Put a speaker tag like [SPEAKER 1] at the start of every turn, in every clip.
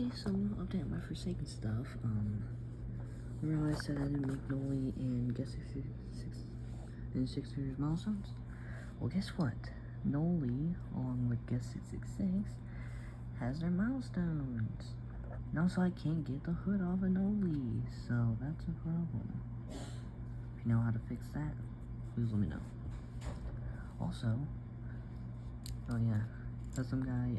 [SPEAKER 1] Okay, so update on my Forsaken stuff. Remember how I said I didn't make Noli and Guess 666 milestones? Well, guess what? Noli, along with Guess 666, has their milestones. And also, I can't get the hood off of Noli, so that's a problem. If you know how to fix that, please let me know. Also, oh yeah, that's some guy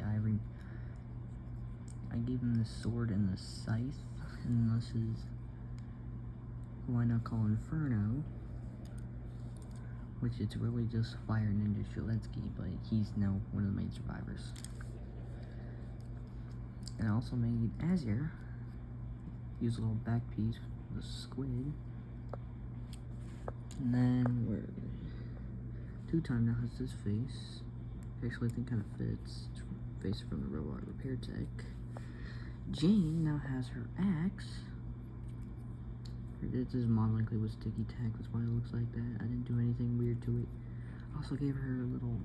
[SPEAKER 1] I gave him the sword and the scythe, and this is who I now call Inferno, which it's really just Fire Ninja Streletsky, but he's now one of the main survivors. And I also made Azir, use a little back piece with a squid, and then Two-Time now has this face. Actually, I think kind of fits. It's face from the Robot Repair Tech. Jane now has her axe. This is modeling clay with sticky tack. That's why it looks like that. I didn't do anything weird to it. Also gave her a little,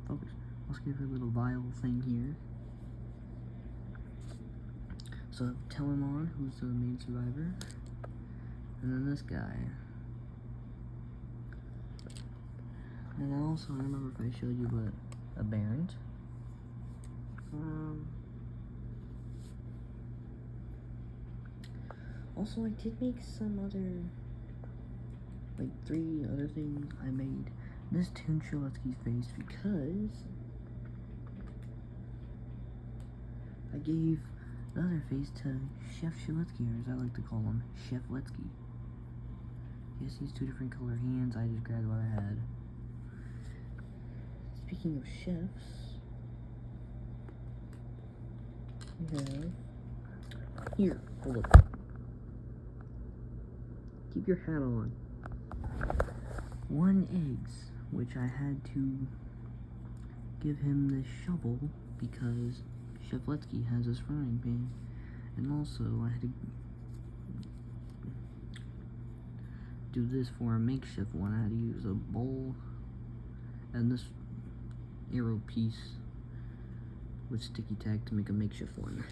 [SPEAKER 1] focus. Also gave her a little vial thing here. So Telemon, who's the main survivor, and then this guy. And then also, I don't remember if I showed you, but a Baron. Also, I did make some other, like 3 other things. I made this Toon Streletsky's face because I gave the other face to Chef Streletsky, or as I like to call him, Chef Letsky. He has these 2 different color hands. I just grabbed what I had. Speaking of chefs, we have here. Hold up. Keep your hat on. 1 eggs, which I had to give him this shovel because Chef Letsky has this frying pan, and also I had to do this for a makeshift one. I had to use a bowl and this arrow piece with sticky tack to make a makeshift one.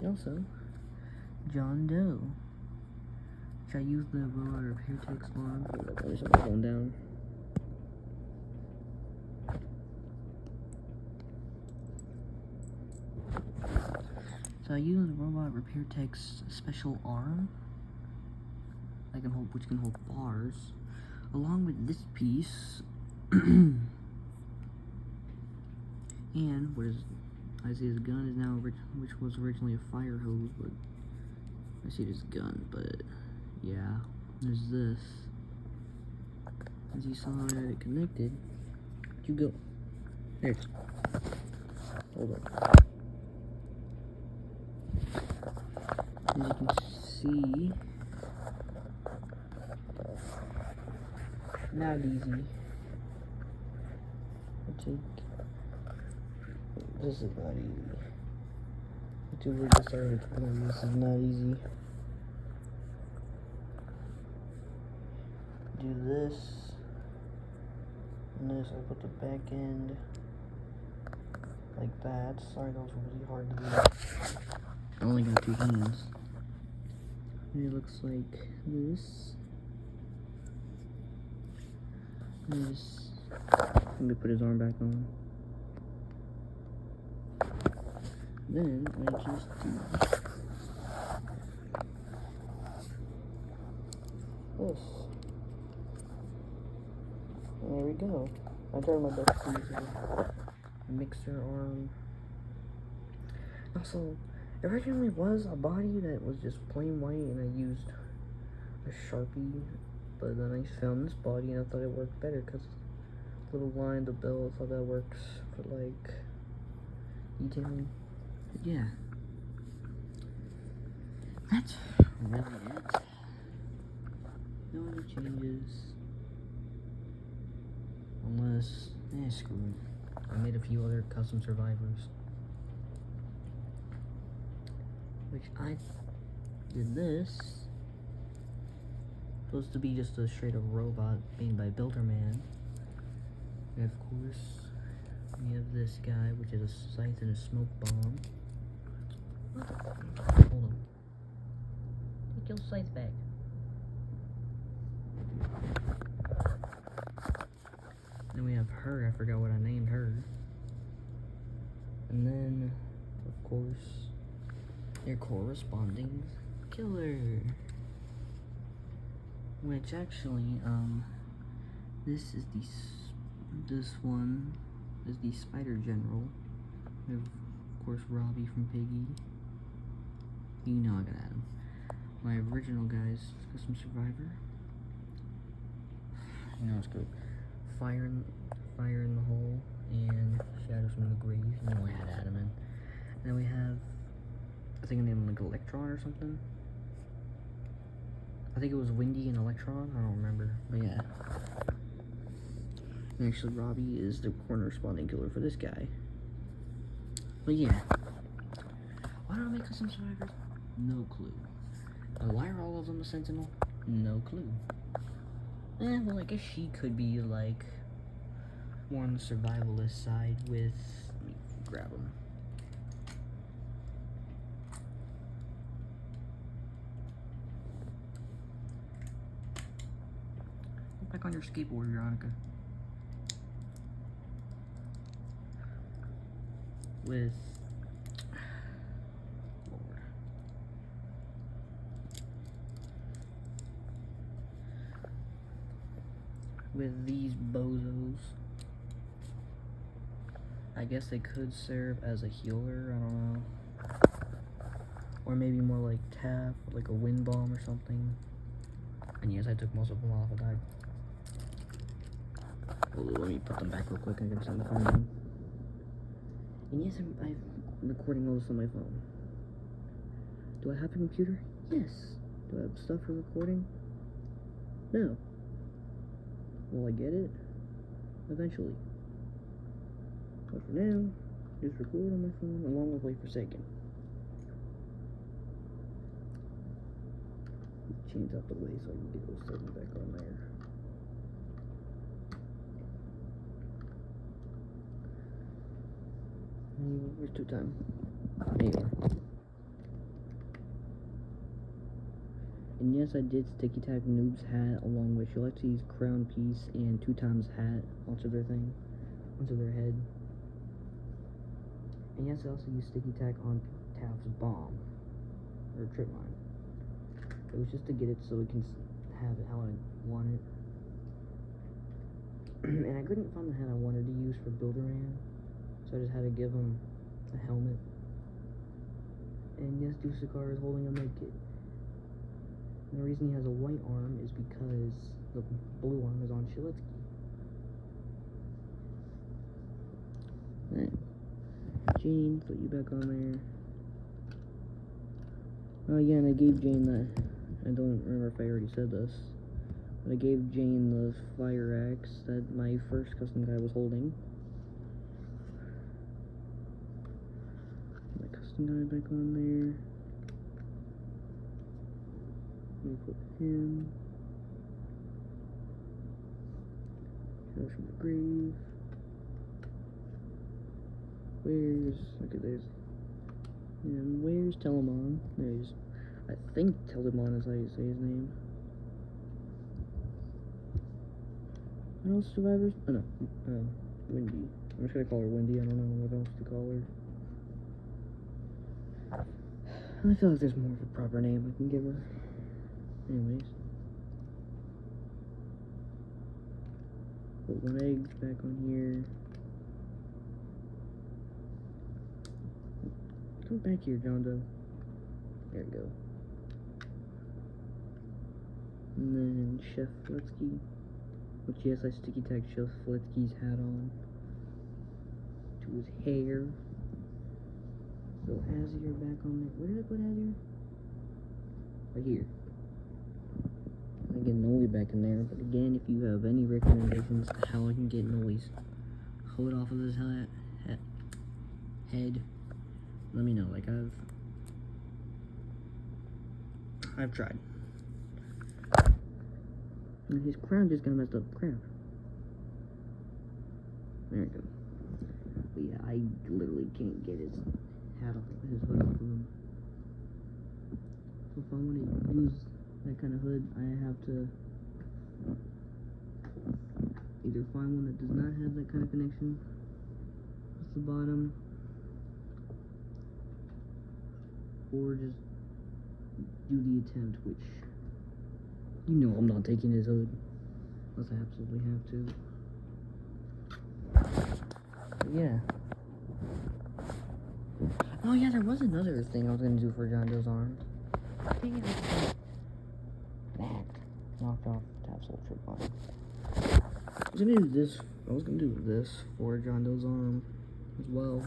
[SPEAKER 1] Also, John Doe, which I used the Robot Repair Tech spawn. There's something going down. So I used Robot Repair Tech's special arm, which can hold bars, along with this piece, and what is Isaiah's gun is now, which was originally a fire hose, but I see this gun, but yeah, there's this. As you saw, I had it connected. You go. There it is. Hold on. As you can see, not easy. This is not easy. We're just starting to explain. This is not easy. Do this. And this, I put the back end like that. Sorry, that was really hard to do. I only got 2 hands. And it looks like this. This. Let me put his arm back on. Then I just do this. And there we go. I tried my best to use a mixer arm. Also, it originally was a body that was just plain white, and I used a Sharpie, but then I found this body and I thought it worked better because the little line, the bell, I thought that works for like detailing. But yeah, that's really it. No other changes, unless, screw it. I made a few other custom survivors, which I did this. Supposed to be just a straight up robot made by Builderman. And of course, we have this guy, which is a scythe and a smoke bomb. Hold on. Take your scythe back. Then we have her. I forgot what I named her. And then, of course, your corresponding killer. Which actually, this is this one is the Spider General. We have, of course, Robbie from Piggy. You know I got Adam. My original guys, Custom Survivor. You know it's good. Fire in the Hole and Shadows from the Grave. You know I had Adam in. And then we have, I think I named him like Electron or something. I think it was Windy and Electron. I don't remember, but yeah. And actually, Robbie is the corresponding killer for this guy. But yeah. Why don't I make Custom Survivors? No clue. Why are all of them a Sentinel? No clue. Well, I guess she could be like more on the survivalist side with. Let me grab them. Get back on your skateboard, Veronica. With. Lord. With these bozos. I guess they could serve as a healer, I don't know. Or maybe more like Tap, like a wind bomb or something. And yes, I took most of them off. I died. Oh, let me put them back real quick. I gotta send the phone in. And yes, I'm recording all this on my phone. Do I have a computer? Yes. Do I have stuff for recording? No. Will I get it? Eventually. But for now, just record on my phone along with Wait Forsaken. Chains out the way so I can get those settings back on there. Where's 2 time? There you are. And yes, I did Sticky Tack Noob's hat along with Shalexi's crown piece and 2 times hat onto their thing, onto their head. And yes, I also used Sticky Tack on Tav's bomb, or trip mine. It was just to get it so we can have it how I want it. And I couldn't find the hat I wanted to use for Builderman, so I just had to give him a helmet. And yes, Dusakar is holding a medkit. And the reason he has a white arm is because the blue arm is on Shiletsky. Right. Jane, put you back on there. Oh yeah, and I gave Jane the, I don't remember if I already said this, but I gave Jane the fire axe that my first custom guy was holding. My custom guy back on there. Let me put him. Shadows from the Grave. Okay, there's, and where's Telemon? There's, I think Telemon is how you say his name. What else survivors? Oh no, Windy. I'm just gonna call her Windy, I don't know what else to call her. I feel like there's more of a proper name I can give her. Anyways. Put 1 egg back on here. Come back here, John Doe. There we go. And then Chef Flitsky. Which, yes, I sticky tagged Chef Flitsky's hat on to his hair. So Azir back on there. Where did I put Azir? Right here. I get Noli back in there. But again, if you have any recommendations to how I can get Noli's hood off of his head, let me know. Like I've tried. And his crown just got messed up. Crap. There we go. But yeah, I literally can't get his hat off, his hood off of him. that kind of hood, I have to either find one that does not have that kind of connection with the bottom, or just do the attempt, which, you know, I'm not taking his hood unless I absolutely have to. But yeah. Oh yeah, there was another thing I was gonna do for John Doe's arm. Dang it, man, knocked off tap soldier button. I was gonna do this. I was gonna do this for John Doe's arm as well.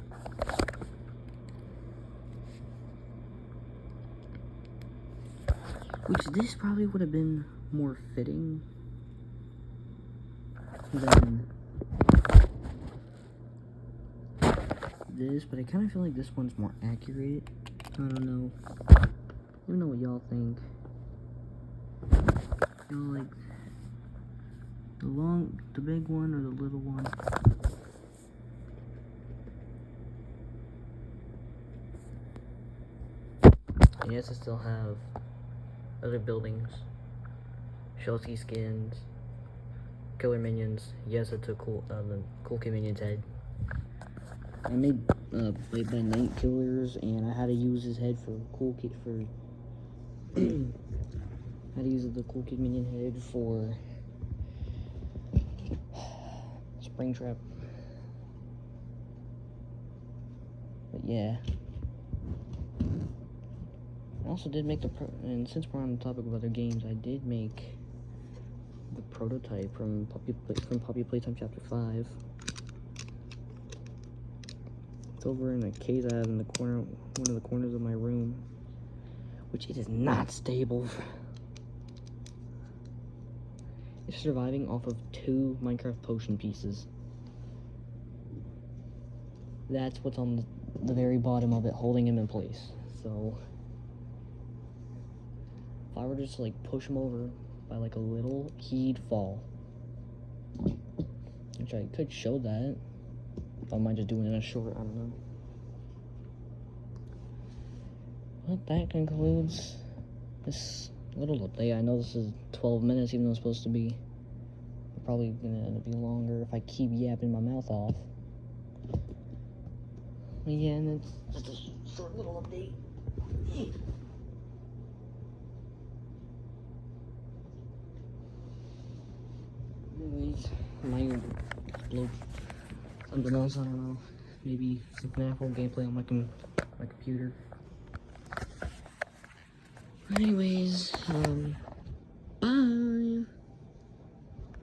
[SPEAKER 1] Which this probably would have been more fitting than this, but I kind of feel like this one's more accurate. I don't know. Let me know what y'all think. Y'all like the big one or the little one? Yes, I still have other buildings, Shelsky skins, killer minions. Yes, I took the Cool Kid Minion's head. I made Blade by Night killers, and I had to use his head for Cool Kid for. Had to use the Cool Kid Minion head for Springtrap. But yeah. I also did make and since we're on the topic of other games, I did make the prototype from Poppy Playtime Chapter 5. It's over in a case I have in the corner, one of the corners of my room, which it is not stable. It's surviving off of 2 Minecraft potion pieces. That's what's on the very bottom of it, holding him in place. So if I were to just like push him over by like a little, he'd fall. Which I could show that. I might just do it in a short, I don't know. But that concludes this little update. I know this is 12 minutes, even though it's supposed to be probably gonna end up being longer if I keep yapping my mouth off. But yeah, and it's just a short little update. Anyways, I might upload something else, I don't know. Maybe some Apple gameplay on my computer. Anyways,